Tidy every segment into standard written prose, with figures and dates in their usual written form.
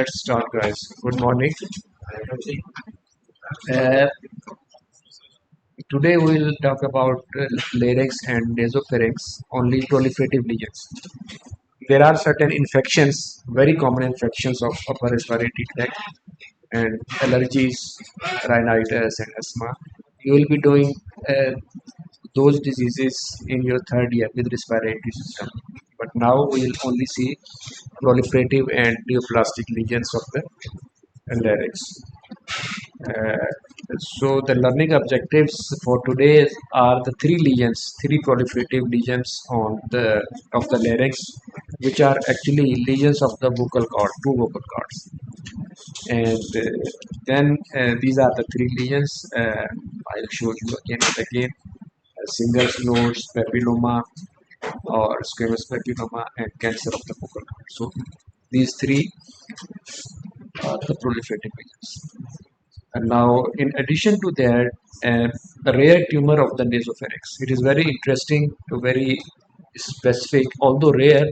Let's start, guys. Good morning. Uh, Today we'll talk about larynx and nasopharynx, only proliferative lesions. There are certain infections, very common infections of upper respiratory tract and allergies, rhinitis, and asthma. You will be doing those diseases in your third year with respiratory system. But now we will only see proliferative and neoplastic lesions of the larynx. Uh, so the learning objectives for today are the three lesions, three proliferative lesions on the of the larynx, which are actually lesions of the vocal cord, two vocal cords. And then these are the three lesions. I'll show you again and again. Single nodes, papilloma, or squamous papilloma, and cancer of the vocal cord. So these three are the proliferative lesions. And now, in addition to that, a rare tumor of the nasopharynx. It is very interesting, very specific, although rare,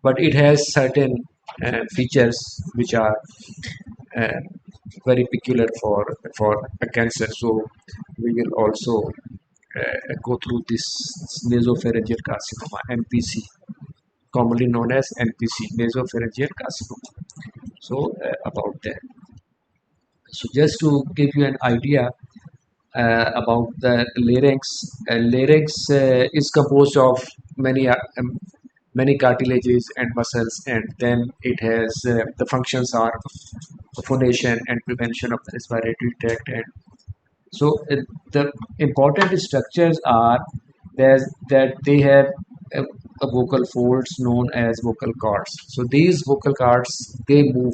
but it has certain features which are uh, very peculiar for a cancer. So we will also go through this nasopharyngeal carcinoma (NPC), commonly known as NPC, nasopharyngeal carcinoma. So about that. So just to give you an idea about the larynx, larynx is composed of many cartilages and muscles, and then it has the functions are phonation and prevention of the respiratory tract. And so the important structures are that they have a vocal folds known as vocal cords. So these vocal cords they move,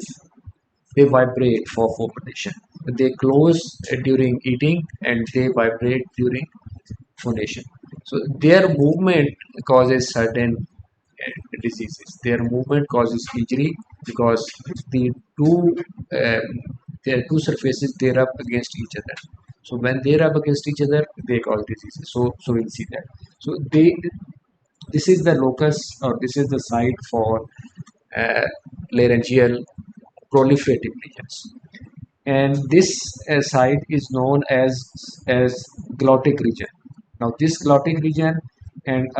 they vibrate for phonation. They close during eating and they vibrate during phonation. So their movement causes certain diseases. Their movement causes injury because the two their two surfaces they rub against each other. So when they rub against each other, they cause diseases. So we'll see that. So they this is the locus or this is the site for laryngeal proliferative lesions, and this site is known as glottic region. Now this glottic region and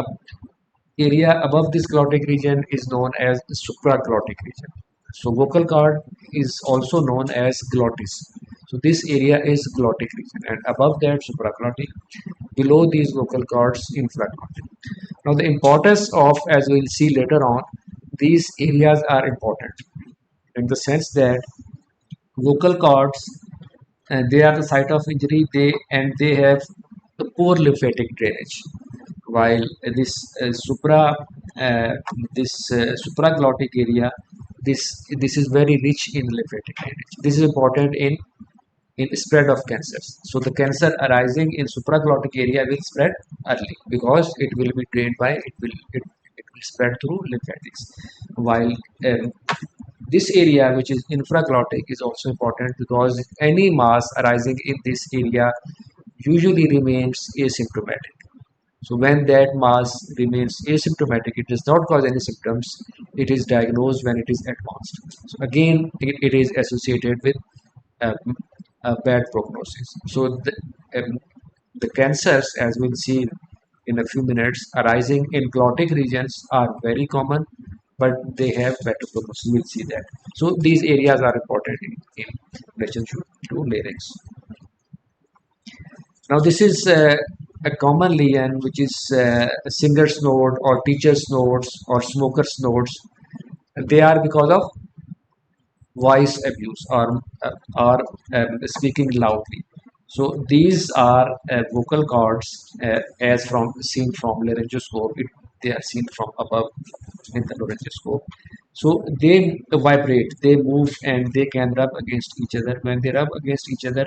area above this glottic region is known as supraglottic region. So vocal cord is also known as glottis. So this area is glottic region, and above that supraglottic, below these vocal cords infraglottic. Now the importance of, as we'll see later on, these areas are important in the sense that vocal cords and they are the site of injury, they have the poor lymphatic drainage, while uh, this supraglottic area, this is very rich in lymphatic drainage. This is important in spread of cancers. So the cancer arising in supraglottic area will spread early because it will be drained by it will spread through lymphatics, while this area which is infraglottic is also important because any mass arising in this area usually remains asymptomatic. So when that mass remains asymptomatic, it does not cause any symptoms. It is diagnosed when it is advanced. So again, it is associated with um, a bad prognosis. So the cancers, as we'll see in a few minutes, arising in glottic regions are very common, but they have better prognosis. We'll see that. So these areas are important in relationship to larynx. Now this is a common lesion which is a singer's node or teacher's nodes or smoker's nodes. They are because of voice abuse or speaking loudly. So these are vocal cords as from seen from laryngoscope. They are seen from above in the laryngoscope. So they vibrate, they move, and they can rub against each other. When they rub against each other,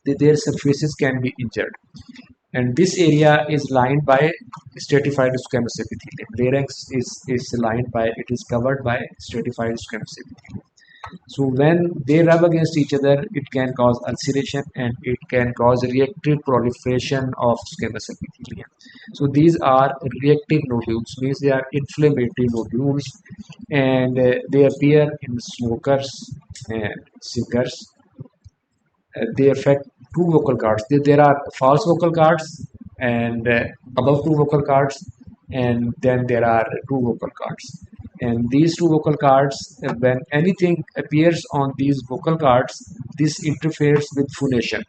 their surfaces can be injured. And this area is lined by stratified squamous epithelium. Larynx is lined by, it is covered by stratified squamous epithelium. So when they rub against each other, it can cause ulceration and it can cause reactive proliferation of squamous epithelium. So these are reactive nodules, means they are inflammatory nodules, and they appear in smokers and singers. They affect two vocal cords. There are false vocal cords and above two vocal cords, and then there are two vocal cords. And these two vocal cords, when anything appears on these vocal cords, this interferes with phonation.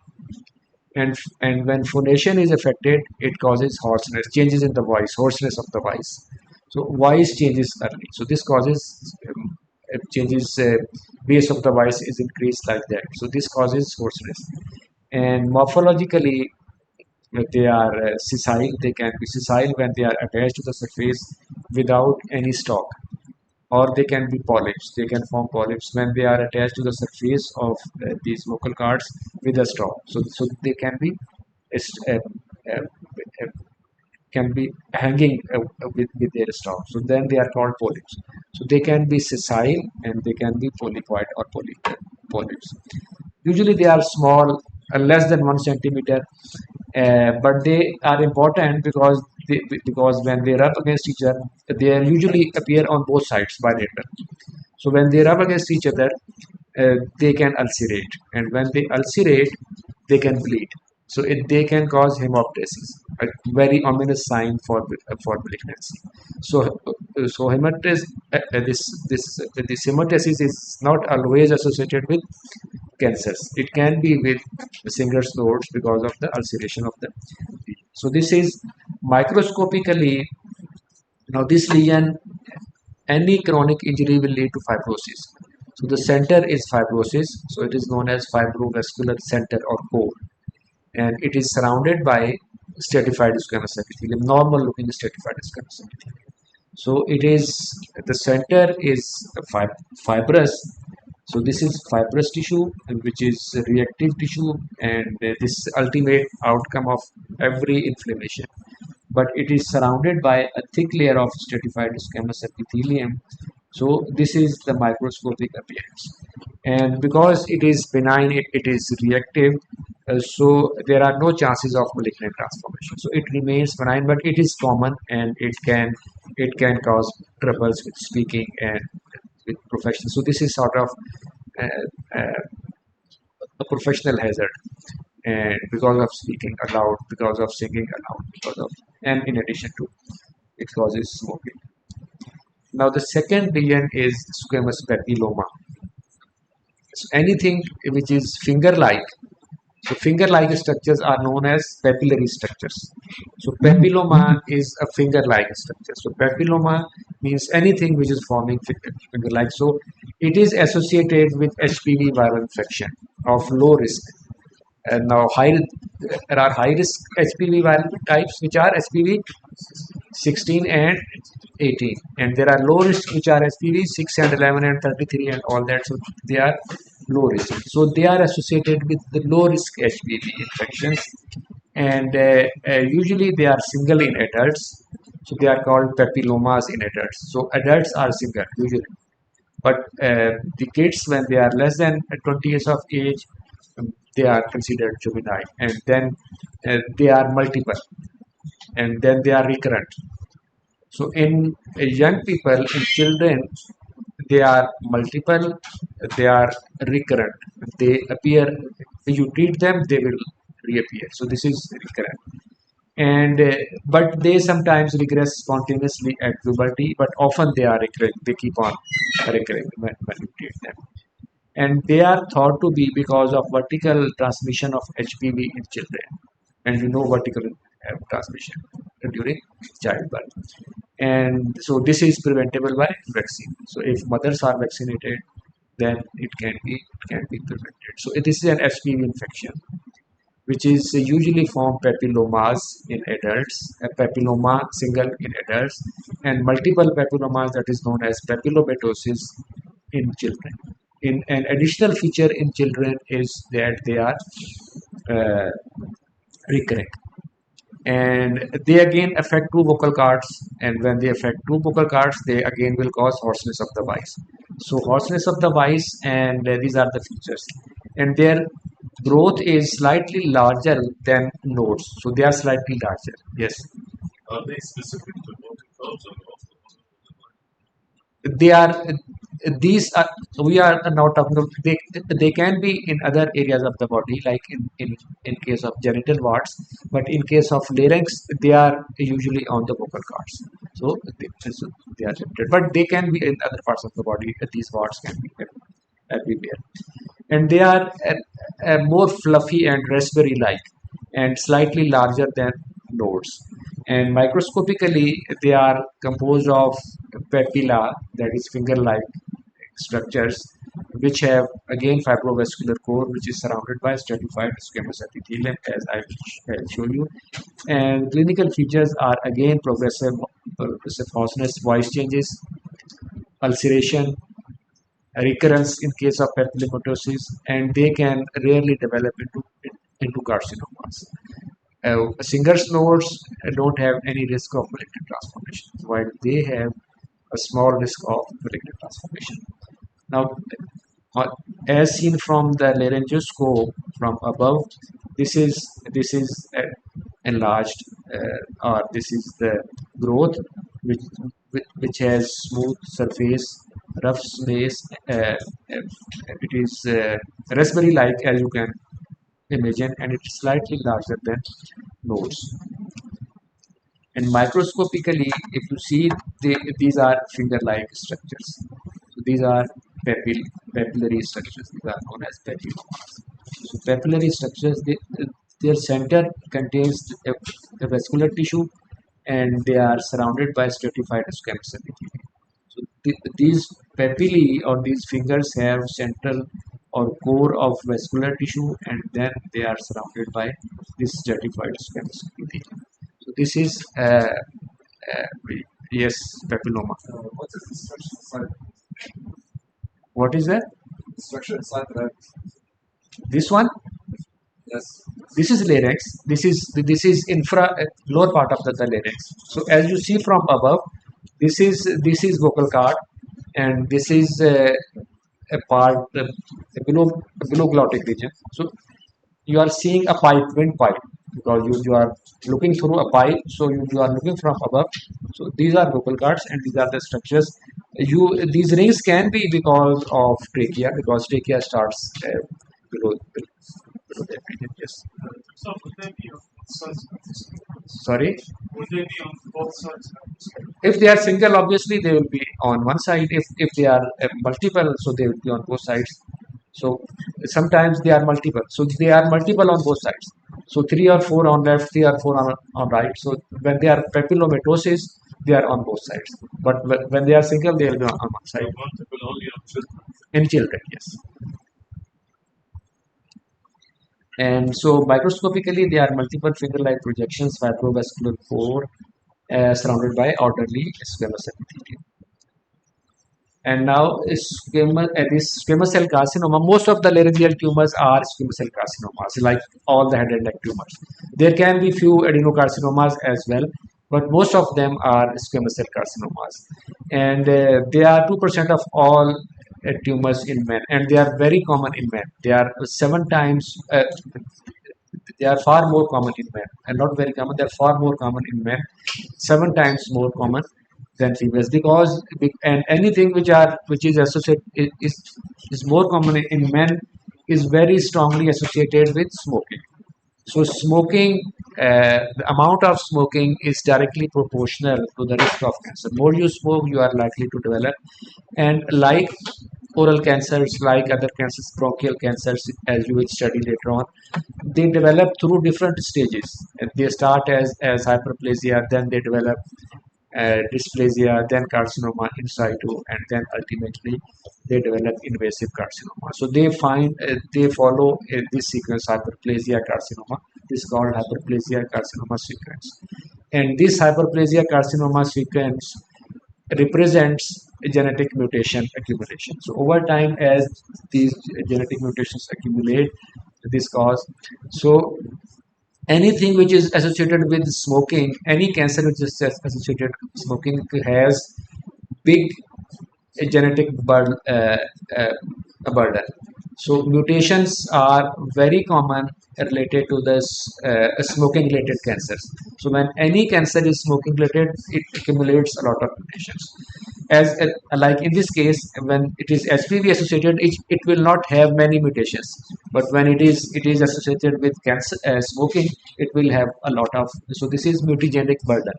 And when phonation is affected, it causes hoarseness, changes in the voice, hoarseness of the voice. So voice changes early. So this causes changes base of the voice is increased like that. So this causes hoarseness. And morphologically, they are sessile. They can be sessile when they are attached to the surface without any stalk, or they can be polyps. They can form polyps when they are attached to the surface of these vocal cords with a stalk. So they can be uh, uh, uh, hanging with their stalk. So then they are called polyps. So they can be sessile and they can be polypoid or polyps. Usually they are small, less than 1 centimeter, but they are important because when they rub against each other, they usually appear on both sides bilateral. So when they rub against each other, they can ulcerate, and when they ulcerate, they can bleed. So they can cause hemoptysis, a very ominous sign for malignancy. So hemoptysis, this hemoptysis is not always associated with cancers. It can be with Singer's nodes because of the ulceration of the lesion. So this is microscopically. Now this lesion, any chronic injury will lead to fibrosis. So the center is fibrosis. So it is known as fibrovascular center or core, and it is surrounded by stratified squamous epithelium, normal looking stratified squamous epithelium. So it is, the center is fibrous. So this is fibrous tissue, which is reactive tissue, and this ultimate outcome of every inflammation. But it is surrounded by a thick layer of stratified squamous epithelium. So this is the microscopic appearance. And because it is benign, it is reactive, so there are no chances of malignant transformation. So it remains benign, but it is common, and it can cause troubles with speaking and with profession. So this is sort of uh, a professional hazard, and because of speaking aloud, because of singing aloud, because of, and in addition to, it causes smoking. Now the second lesion is squamous papilloma. So anything which is finger-like. So finger-like structures are known as papillary structures. So papilloma is a finger-like structure. So papilloma means anything which is forming finger-like. So it is associated with HPV viral infection of low risk. And now there are high risk HPV viral types, which are HPV 16 and 18, and there are low risk, which are HPV 6 and 11 and 33 and all that. So they are low risk. So they are associated with the low risk HPV infections, and usually they are single in adults. So they are called papillomas in adults. So adults are single usually, but the kids, when they are less than 20 years of age, they are considered juvenile, and then they are multiple, and then they are recurrent. So in young people, in children, they are multiple, they are recurrent. They appear, you treat them, they will reappear. So this is recurrent. And but they sometimes regress spontaneously at puberty, but often they are recurring. They keep on recurring when you treat them. And they are thought to be because of vertical transmission of HPV in children. And you know vertical transmission during childbirth. And so this is preventable by vaccine. So if mothers are vaccinated, then it can be prevented. So this is an HPV infection, which is usually form papillomas in adults, a papilloma single in adults, and multiple papillomas, that is known as papillomatosis, in children. In an additional feature in children is that they are uh, recurring, and they again affect two vocal cords, and when they affect two vocal cords, they again will cause hoarseness of the voice. So hoarseness of the voice, and these are the features, and their growth is slightly larger than nodes, so they are slightly larger. Yes, Are they specific to vocal cords or also? they are these are, we are not talking of, they can be in other areas of the body, like in case of genital warts, but in case of larynx they are usually on the vocal cords. So they are limited, but they can be in other parts of the body. These warts can be everywhere, and they are more fluffy and raspberry like, and slightly larger than nodes, and microscopically they are composed of papilla, that is finger like structures, which have again fibrovascular core, which is surrounded by stratified squamous epithelium, as I will show you. And clinical features are again progressive hoarseness, voice changes, ulceration, recurrence in case of papillomatosis, and they can rarely develop into carcinomas. Singer's nodes don't have any risk of malignant transformation, while they have a small risk of malignant transformation. Now, uh, as seen from the laryngoscope from above, this is enlarged, or this is the growth, which which has smooth surface, rough space. It is raspberry-like, as you can imagine, and it's slightly larger than nodes. And microscopically, if you see, these are finger-like structures. So these are papillary structures. These are known as papillomas. So papillary structures, their center contains a vascular tissue, and they are surrounded by stratified squamous epithelium. So these papillae or these fingers have central or core of vascular tissue, and then they are surrounded by this stratified squamous epithelium. So this is yes, papilloma. What is the structure inside? What is that? The structure inside the larynx. This one? Yes. This is larynx. This is lower part of the larynx. So as you see from above, this is vocal cord, and this is a part below glottic region. So you are seeing a pipe, windpipe, because you are looking through a pipe, so you are looking from above. So these are vocal cords, and these are the structures. These rings can be because of trachea, because trachea starts below the epithelium. Yes. So would they be on both sides? Sorry. Would they be on both sides? If they are single, obviously they will be on one side. If they are multiple, so they will be on both sides. So sometimes they are multiple. So they are multiple on both sides. So 3 or 4 on left, 3 or 4 on right. So when they are papillomatosis, they are on both sides. But when they are single, they will be on one side. Multiple only on children. In children, yes. And so microscopically, they are multiple finger-like projections, fibrovascular core, surrounded by orderly squamous epithelium. And now this squamous cell carcinoma, most of the laryngeal tumors are squamous cell carcinomas, like all the head and neck tumors. There can be few adenocarcinomas as well, but most of them are squamous cell carcinomas. And they are 2% of all tumors in men, and they are very common in men. They are 7 times, they are far more common in men, and not very common, they are far more common in men, 7 times more common than females, because and anything which is associated is more common in men is very strongly associated with smoking. So smoking, the amount of smoking is directly proportional to the risk of cancer. More you smoke, you are likely to develop. And like oral cancers, like other cancers, bronchial cancers, as you will study later on, they develop through different stages. And they start as hyperplasia, then they develop dysplasia, then carcinoma in situ, and then ultimately they develop invasive carcinoma. So they follow this sequence: hyperplasia, carcinoma. This is called hyperplasia carcinoma sequence, and this hyperplasia carcinoma sequence represents a genetic mutation accumulation. So over time, as these genetic mutations accumulate, this cause, so anything which is associated with smoking, any cancer which is associated with smoking has big genetic burden. So mutations are very common related to this smoking related cancers. So when any cancer is smoking related, it accumulates a lot of mutations. like in this case, when it is HPV associated, it will not have many mutations, but when it is associated with cancer, smoking, it will have a lot of. So this is mutagenic burden,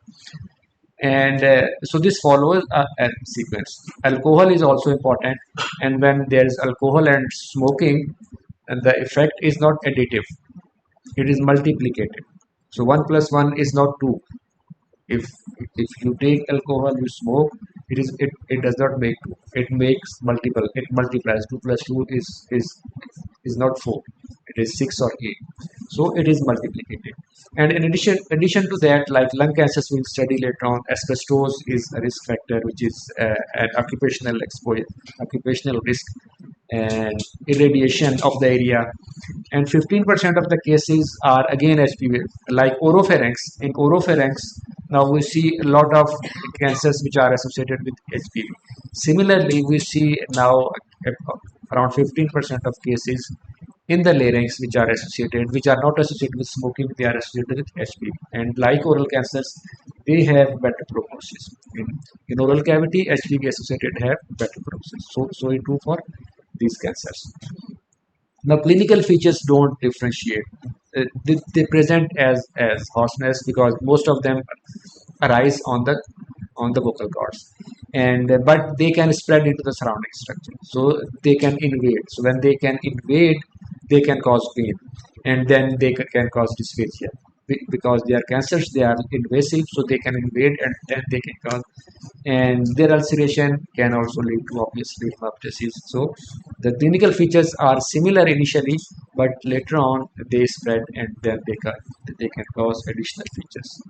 and so this follows a sequence. Alcohol is also important, and when there is alcohol and smoking, and the effect is not additive, it is multiplicative. So 1 plus 1 is not 2. If if you take alcohol, you smoke, it does not make 2, it makes multiple, it multiplies. 2 plus 2 is not 4, it is 6 or 8. So it is multiplicative. And in addition to that, like lung cancers we'll study later on, asbestos is a risk factor, which is an occupational exposure, occupational risk, and irradiation of the area. And 15% of the cases are again HPV, like oropharynx. In oropharynx, now we see a lot of cancers which are associated with HPV. Similarly, we see now around 15% of cases in the larynx which are associated, which are not associated with smoking, they are associated with HPV. And like oral cancers, they have better prognosis. In oral cavity, HPV associated have better prognosis. So it true for these cancers. Now, clinical features don't differentiate. They present as hoarseness because most of them arise on the vocal cords, and but they can spread into the surrounding structure. So they can invade. So when they can invade, they can cause pain, and then they can cause dysphagia. Because they are cancers, they are invasive, so they can invade, and then they can cause, and their ulceration can also lead to obviously hemoptysis. So the clinical features are similar initially, but later on they spread, and then they can cause additional features.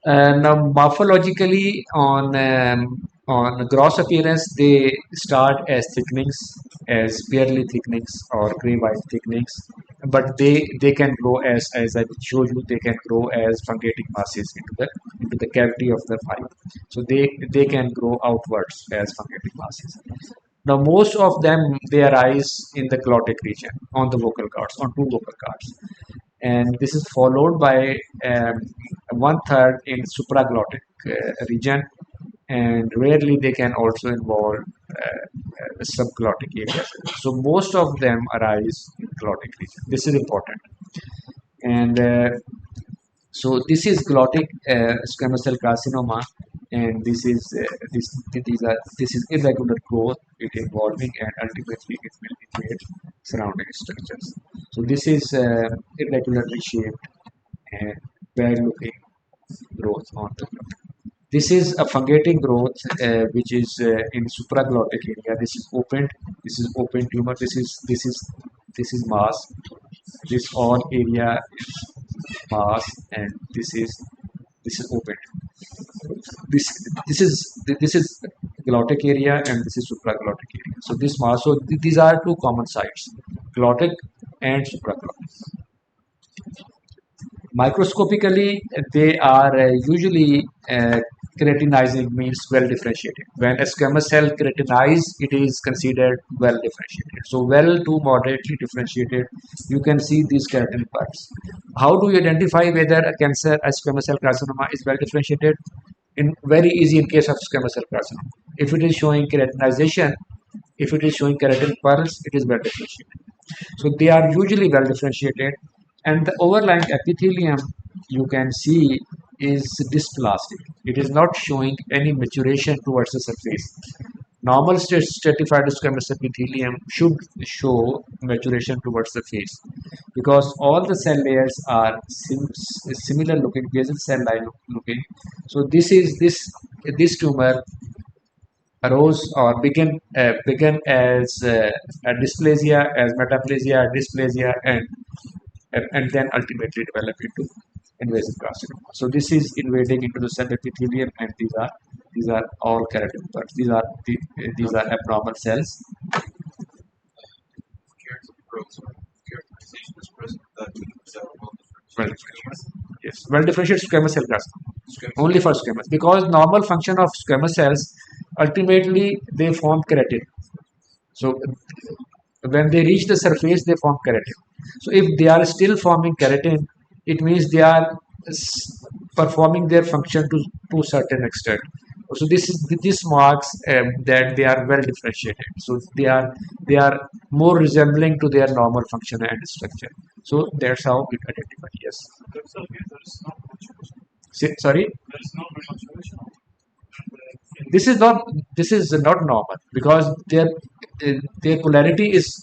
Now, morphologically, on gross appearance, they start as thickenings, as barely thickenings or gray-white thickenings, but they can grow as I showed you, they can grow as fungating masses into the cavity of the pipe. So they can grow outwards as fungating masses. Now, most of them, they arise in the glottic region, on the vocal cords, on two vocal cords, and this is followed by one third in supraglottic region, and rarely they can also involve subglottic areas. So most of them arise in glottic region. This is important. And so this is glottic squamous cell carcinoma, and this is irregular growth, it involving, and ultimately it will invade surrounding structures. So this is irregularly shaped and bad-looking growth on the glottis. This is a fungating growth which is in supraglottic area. This is opened. This is open tumor. This is mass. This all area is mass, and this is opened. This is glottic area, and this is supraglottic area. So this mass. So these are two common sites, glottic and supraglottic. Microscopically, they are usually keratinizing, means well differentiated. When a squamous cell keratinizes, it is considered well differentiated. So well to moderately differentiated, you can see these keratin parts. How do you identify whether a cancer, a squamous cell carcinoma, is well differentiated? In very easy in case of squamous cell carcinoma. If it is showing keratinization, if it is showing keratin pearls, it is well differentiated. So they are usually well differentiated, and the overlying epithelium you can see is dysplastic. It is not showing any maturation towards the surface. Normal stratified squamous epithelium should show maturation towards the face, because all the cell layers are similar looking, basal cell line looking. So this tumor arose or began as a dysplasia, as metaplasia, dysplasia, and then ultimately develop into invasive carcinoma. So this is invading into the cell epithelium, and these are all keratin parts. These are abnormal cells. Characterization is present that Well, yes, well differentiated squamous cell carcinoma. Only for squamous, because normal function of squamous cells, ultimately they form keratin. So when they reach the surface, they form keratin. So if they are still forming keratin, it means they are performing their function to a certain extent. So this marks that they are well differentiated. So they are more resembling to their normal function and structure. So that's how it identified. Yes. That's okay. There is no mutation. Sorry. There is no mutation. This is not normal because their polarity is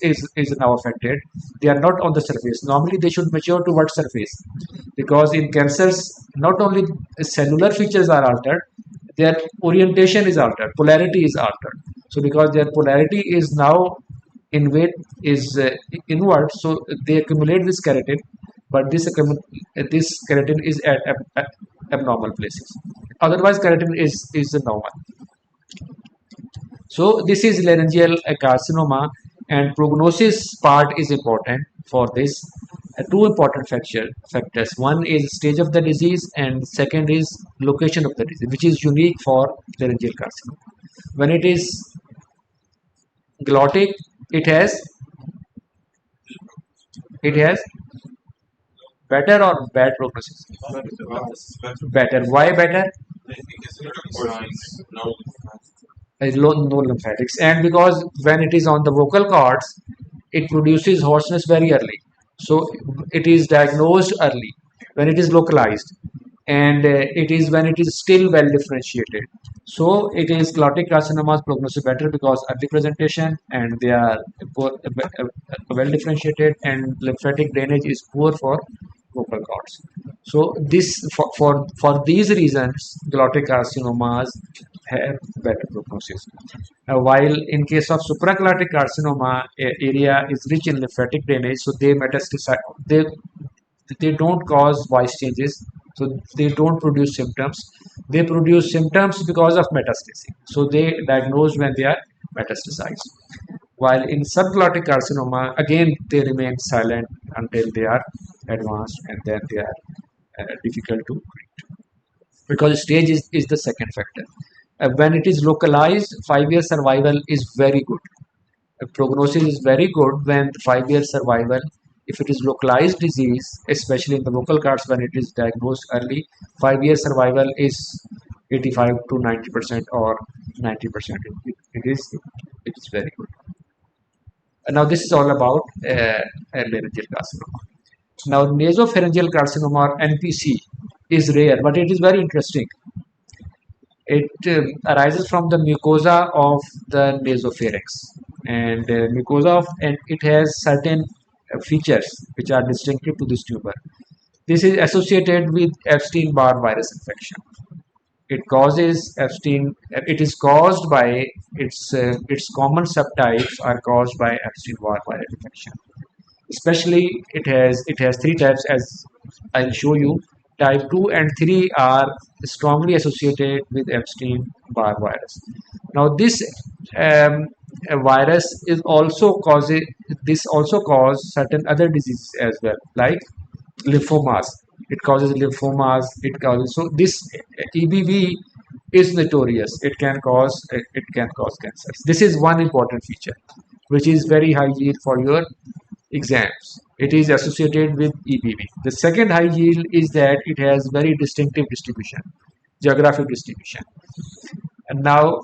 now affected. They are not on the surface. Normally they should mature towards surface, because in cancers not only cellular features are altered, their orientation is altered, polarity is altered. So because their polarity is now in weight is inward, so they accumulate this keratin, but this keratin is at abnormal places. Otherwise keratin is normal. So this is laryngeal carcinoma, and prognosis part is important for this. Two important factors. One is stage of the disease, and second is location of the disease, which is unique for laryngeal carcinoma. When it is glottic, it has it has better or bad prognosis. Better. Why better? No lymphatics, and because when it is on the vocal cords, it produces hoarseness very early, so it is diagnosed early when it is localized, and it is when it is still well differentiated. So it is glottic carcinomas prognosis better because early presentation, and they are well differentiated, and lymphatic drainage is poor for vocal cords. So this for these reasons, glottic carcinomas have better prognosis. While in case of supraglottic carcinoma, area is rich in lymphatic drainage, so they metastasize. They don't cause voice changes, so they don't produce symptoms. They produce symptoms because of metastasis. So they diagnose when they are metastasized. While in subglottic carcinoma, again they remain silent until they are advanced, and then they are difficult to treat, because stage is the second factor. When it is localized, 5 year survival is very good. Prognosis is very good when 5 year survival. If it is localized disease, especially in the vocal cords, when it is diagnosed early, 5 year survival is 85 to 90% or 90%. It is very good. Now this is all about laryngeal carcinoma. Now nasopharyngeal carcinoma or NPC is rare, but it is very interesting. It arises from the mucosa of the nasopharynx, and and it has certain features which are distinctive to this tumor. This is associated with Epstein-Barr virus infection. It causes Epstein. It is caused by its common subtypes are caused by Epstein-Barr virus infection. Especially it has three types, as I'll show you. Type 2 and 3 are strongly associated with Epstein-Barr virus. Now this virus is also causes this also cause certain other diseases as well, like lymphomas. It causes lymphomas. It causes, so this EBV is notorious. It can cause cancers. This is one important feature, which is very high yield for your exams. It is associated with EBV. The second high yield is that it has very distinctive distribution, geographic distribution. And now,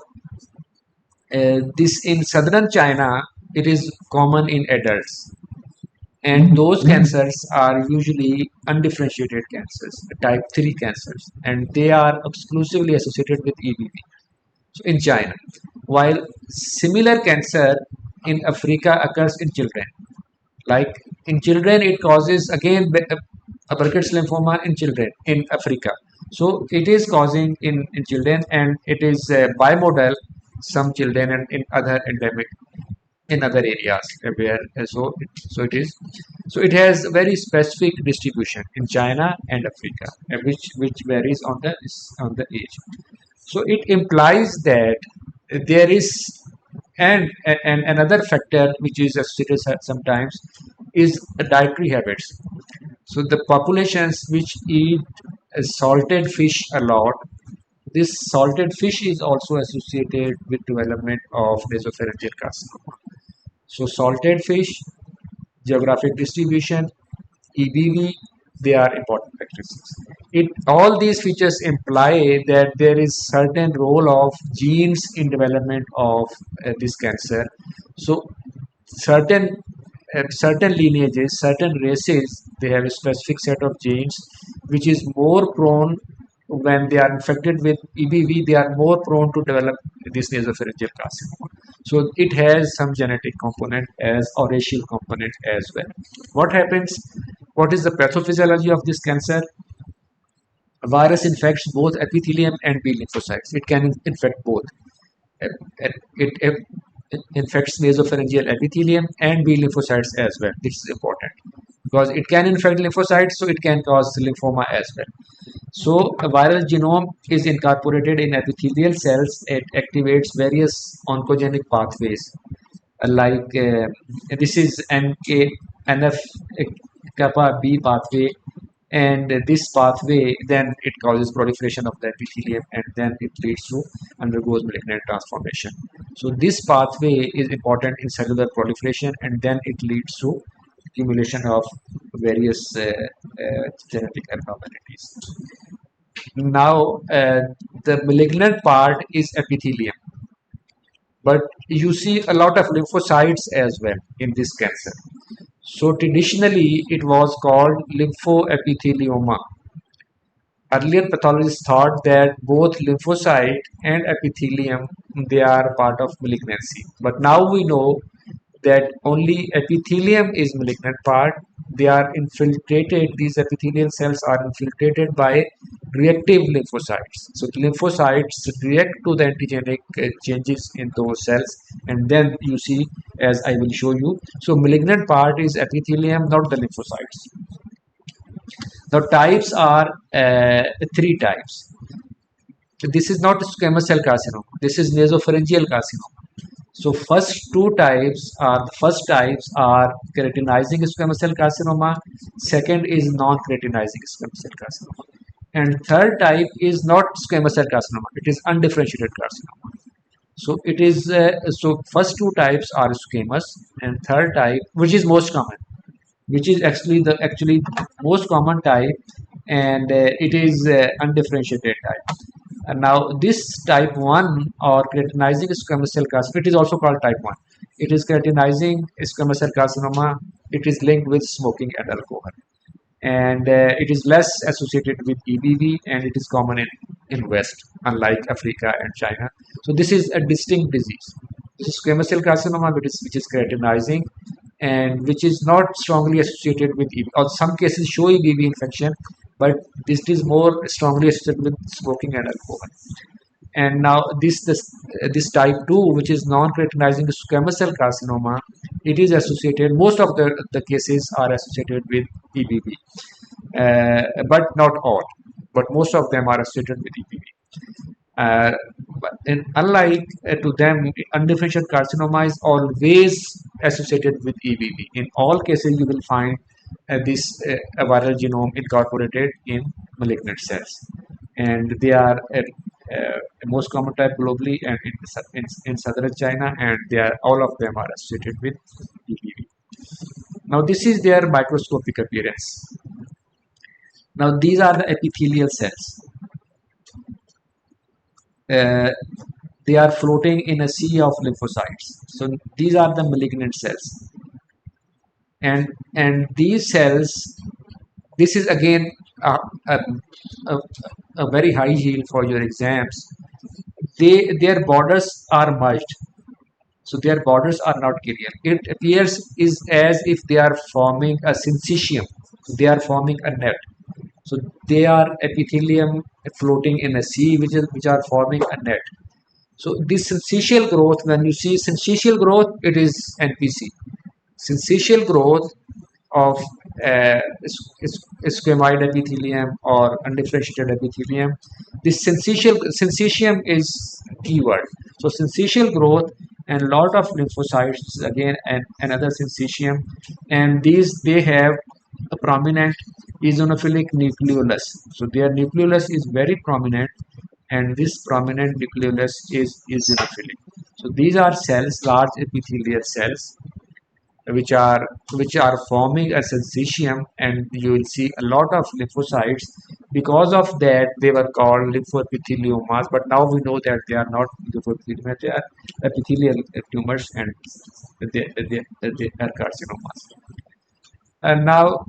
this in southern China, it is common in adults, and those cancers are usually undifferentiated cancers, type 3 cancers, and they are exclusively associated with EBV. So in China, while similar cancer in Africa occurs in children. Like in children, it causes again Burkitt's lymphoma in children in Africa. So it is causing in children, and it is bimodal, some children, and in other endemic in other areas where so it has very specific distribution in China and Africa, which varies on the age. So it implies that there is, and another factor which is associated sometimes is dietary habits. So the populations which eat salted fish a lot, this salted fish is also associated with development of nasopharyngeal carcinoma. So salted fish, geographic distribution, EBV, they are important factors. it all these features imply that there is certain role of genes in development of this cancer. So certain certain lineages, certain races, they have a specific set of genes which is more prone when they are infected with EBV, they are more prone to develop this nasopharyngeal carcinoma. So it has some genetic component as or racial component as well. What happens? What is the pathophysiology of this cancer? A virus infects both epithelium and B lymphocytes. It can infect both. It infects nasopharyngeal epithelium and B lymphocytes as well. This is important because it can infect lymphocytes, so it can cause lymphoma as well. So a viral genome is incorporated in epithelial cells. It activates various oncogenic pathways this is NF kappa B pathway, and this pathway then it causes proliferation of the epithelium, and then it leads to undergoes malignant transformation. So this pathway is important in cellular proliferation, and then it leads to accumulation of various genetic abnormalities. Now the malignant part is epithelium, but you see a lot of lymphocytes as well in this cancer. So traditionally it was called lymphoepithelioma. Earlier pathologists thought that both lymphocyte and epithelium, they are part of malignancy. But now we know that only epithelium is malignant part. They are infiltrated, these epithelial cells are infiltrated by reactive lymphocytes. So the lymphocytes react to the antigenic changes in those cells, and then you see, as I will show you. So malignant part is epithelium, not the lymphocytes. Now types are three types. This is not squamous cell carcinoma. This is nasopharyngeal carcinoma. So first types are keratinizing squamous cell carcinoma. Second is non-keratinizing squamous cell carcinoma, and third type is not squamous cell carcinoma. It is undifferentiated carcinoma. So it is so first two types are squamous, and third type, which is most common, which is actually most common type, and it is undifferentiated type. And now this type 1 or keratinizing squamous cell carcinoma, it is also called type 1. It is keratinizing squamous cell carcinoma. It is linked with smoking and alcohol. And it is less associated with EBV, and it is common in West, unlike Africa and China. So this is a distinct disease. This is squamous cell carcinoma, which is keratinizing, and which is not strongly associated with EBV. Or some cases show EBV infection, but this is more strongly associated with smoking and alcohol. And now this type 2, which is non-keratinizing squamous cell carcinoma, it is associated, most of the cases are associated with EBV, but not all, but most of them are associated with EBV. And unlike to them, undifferentiated carcinoma is always associated with EBV. In all cases, you will find this viral genome incorporated in malignant cells, and they are most common type globally and in southern China, and all of them are associated with EBV. Now this is their microscopic appearance. Now these are the epithelial cells. They are floating in a sea of lymphocytes. So these are the malignant cells, and these cells. This is again a, a, a very high yield for your exams. Their borders are merged, so their borders are not clear. It appears is as if they are forming a syncytium. They are forming a net. So they are epithelium floating in a sea, which are forming a net. So this syncytial growth, when you see syncytial growth, it is NPC. Syncytial growth of squamide epithelium or undifferentiated epithelium. This syncytium is keyword. So syncytial growth and lot of lymphocytes again, and another syncytium, and they have a prominent eosinophilic nucleolus. So their nucleolus is very prominent, and this prominent nucleolus is eosinophilic. So these are cells, large epithelial cells, which are forming a syncytium, and you will see a lot of lymphocytes Because of that, they were called lymphoepitheliomas, but now we know that they are not lymphoepitheliomas, they are epithelial tumors, and they are carcinomas. And now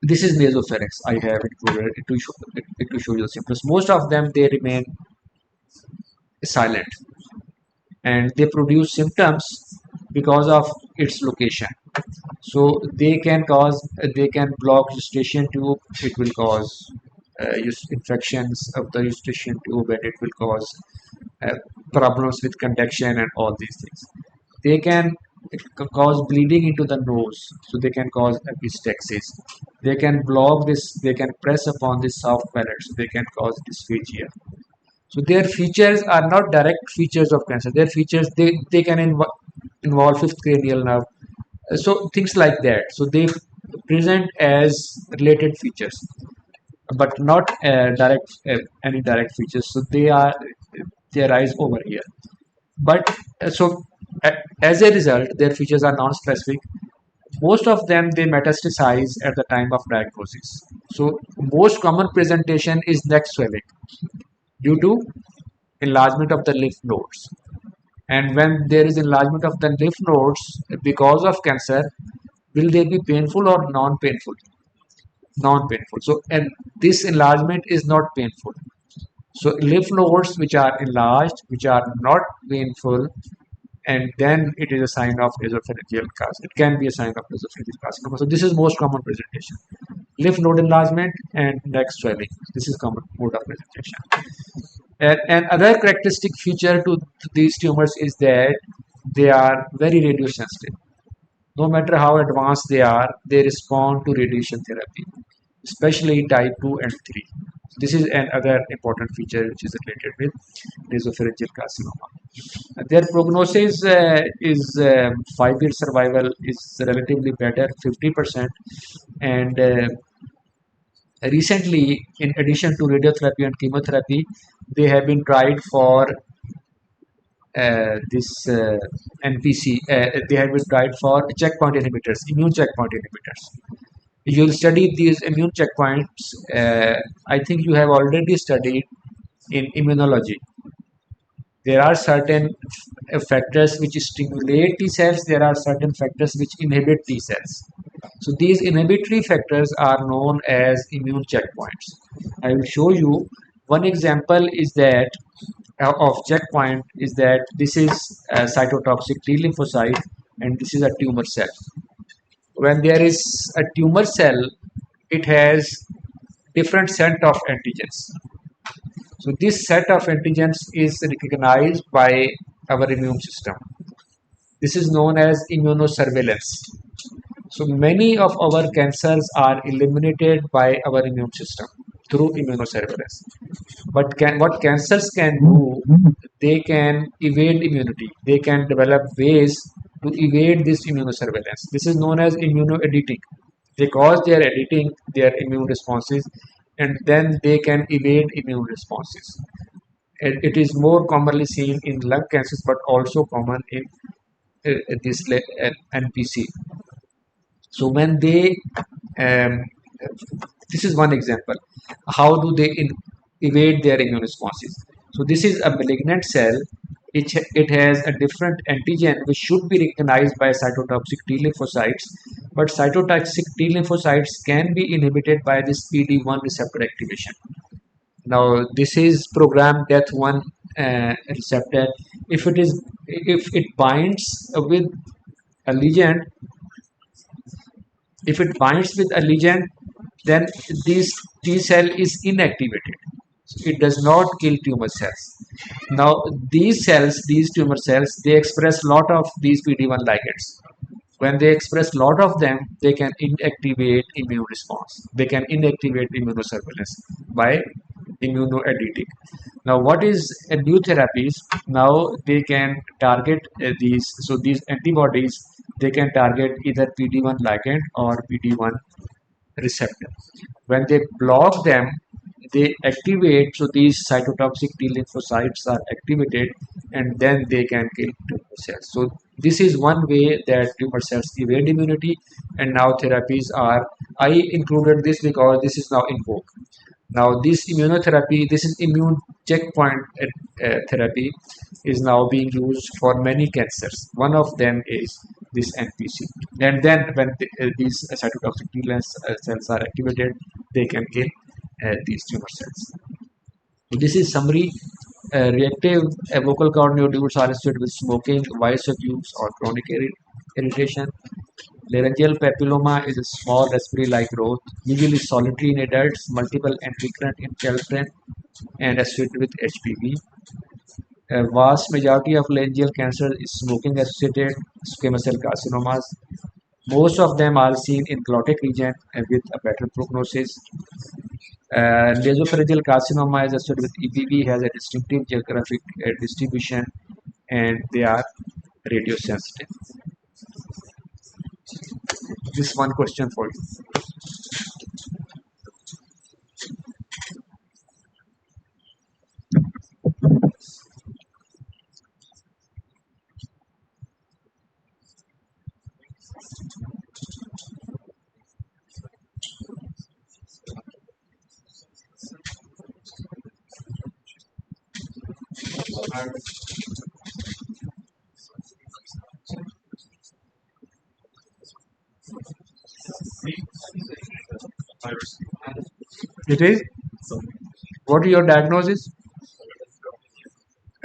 this is nasopharynx. I have included it to show you the symptoms. Most of them they remain silent and they produce symptoms because of its location. So they can block eustachian tube. It will cause infections of the eustachian tube, and it will cause uh, problems with conduction and all these things. They can cause bleeding into the nose, so they can cause epistaxis. They can block this. They can press upon this soft palate, so they can cause dysphagia. So their features are not direct features of cancer. Their features they can involve fifth cranial nerve, so things like that. So they present as related features, but not direct any direct features. So they arise over here. But as a result, their features are non-specific. Most of them they metastasize at the time of diagnosis. So most common presentation is neck swelling due to enlargement of the lymph nodes. And when there is enlargement of the lymph nodes because of cancer, will they be painful or non-painful? Non-painful. So, and this enlargement is not painful. So, lymph nodes which are enlarged, which are not painful, and then it is a sign of nasopharyngeal carcinoma. It can be a sign of nasopharyngeal carcinoma. So, this is most common presentation. Lymph node enlargement and neck swelling. This is common mode of presentation. And another characteristic feature to these tumors is that they are very radiosensitive. No matter how advanced they respond to radiation therapy, especially type 2 and 3. This is another important feature which is related with nasopharyngeal carcinoma. Their prognosis is 5-year survival is relatively better, 50%. And recently, in addition to radiotherapy and chemotherapy, they have been tried for this NPC. They have been tried for checkpoint inhibitors, immune checkpoint inhibitors. You'll study these immune checkpoints. I think you have already studied in immunology. There are certain factors which stimulate T cells. There are certain factors which inhibit T cells. So these inhibitory factors are known as immune checkpoints. I will show you one example is that of checkpoint is that this is a cytotoxic T lymphocyte and this is a tumor cell. When there is a tumor cell, it has different set of antigens. So this set of antigens is recognized by our immune system. This is known as immunosurveillance. So many of our cancers are eliminated by our immune system through immunosurveillance. But what cancers can do, they can evade immunity. They can develop ways to evade this immunosurveillance. This is known as immunoediting. Because they are editing their immune responses and then they can evade immune responses. It is more commonly seen in lung cancers but also common in this NPC. So when they, um, this is one example, how do they evade their immune responses? So this is a malignant cell. It has a different antigen which should be recognized by cytotoxic T lymphocytes, but cytotoxic T lymphocytes can be inhibited by this PD-1 receptor activation. Now this is programmed death 1 receptor. If it binds with a lesion, if it binds with a lesion, then this T cell is inactivated. So it does not kill tumor cells. Now these cells, these tumor cells, they express lot of these PD-1 ligands. When they express lot of them, they can inactivate immune response. They can inactivate immunosurveillance by immunoediting. Now, what is new therapies? Now they can target these. So these antibodies they can target either PD-1 ligand or PD-1 receptor. When they block them, they activate, so these cytotoxic T lymphocytes are activated, and then they can kill tumor cells. So this is one way that tumor cells evade immunity, and now therapies are, I included this because this is now in vogue. Now this immunotherapy, this is immune checkpoint therapy, is now being used for many cancers. One of them is this NPC. And then when these cytotoxic T cells are activated, they can kill these tumor cells. So this is summary. Reactive vocal cord nodules are associated with smoking, vice of use, or chronic irritation. Laryngeal papilloma is a small raspberry-like growth, usually solitary in adults, multiple and recurrent in children, and associated with HPV. A vast majority of laryngeal cancer is smoking-associated squamous cell carcinomas. Most of them are seen in glottic region and with a better prognosis. Nasopharyngeal carcinoma is associated with EBV, has a distinctive geographic distribution, and they are radiosensitive. This one question for you. It is. What is your diagnosis?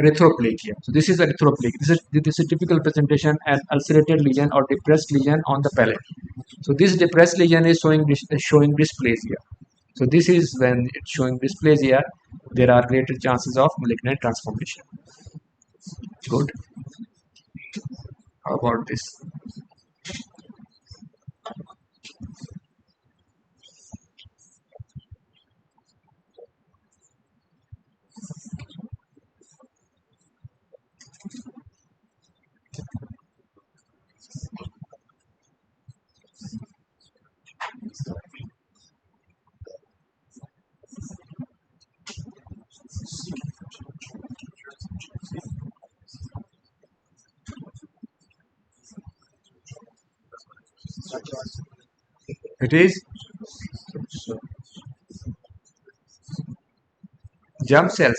Erythroplakia. So this is erythroplakia. This is a typical presentation an ulcerated lesion or depressed lesion on the palate. So this depressed lesion is showing dysplasia. So this is when it's showing dysplasia, there are greater chances of malignant transformation. Good. How about this? It is germ cells.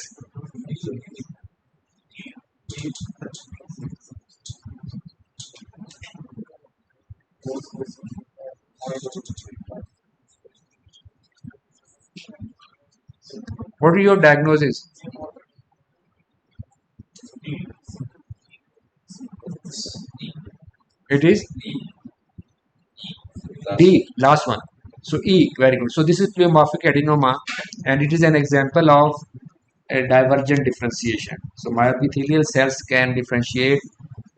What is your diagnosis? It is D, last one. So E, very good. So this is pleomorphic adenoma, and it is an example of a divergent differentiation. So myoepithelial cells can differentiate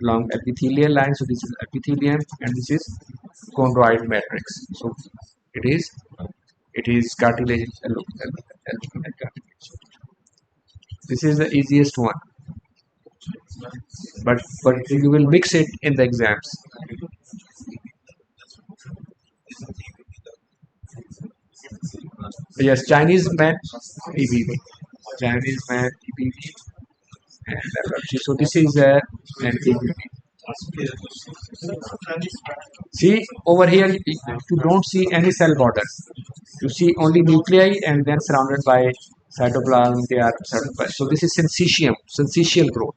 along epithelial lines. So this is epithelium, and this is chondroid matrix. So it is cartilage. This is the easiest one, but you will mix it in the exams. Yes, Chinese man, EBV. Chinese man, EBV, and epilepsy. So this is an EBV. See over here, you don't see any cell borders. You see only nuclei, and then surrounded by cytoplasm. They are surrounded by. So this is syncytial growth.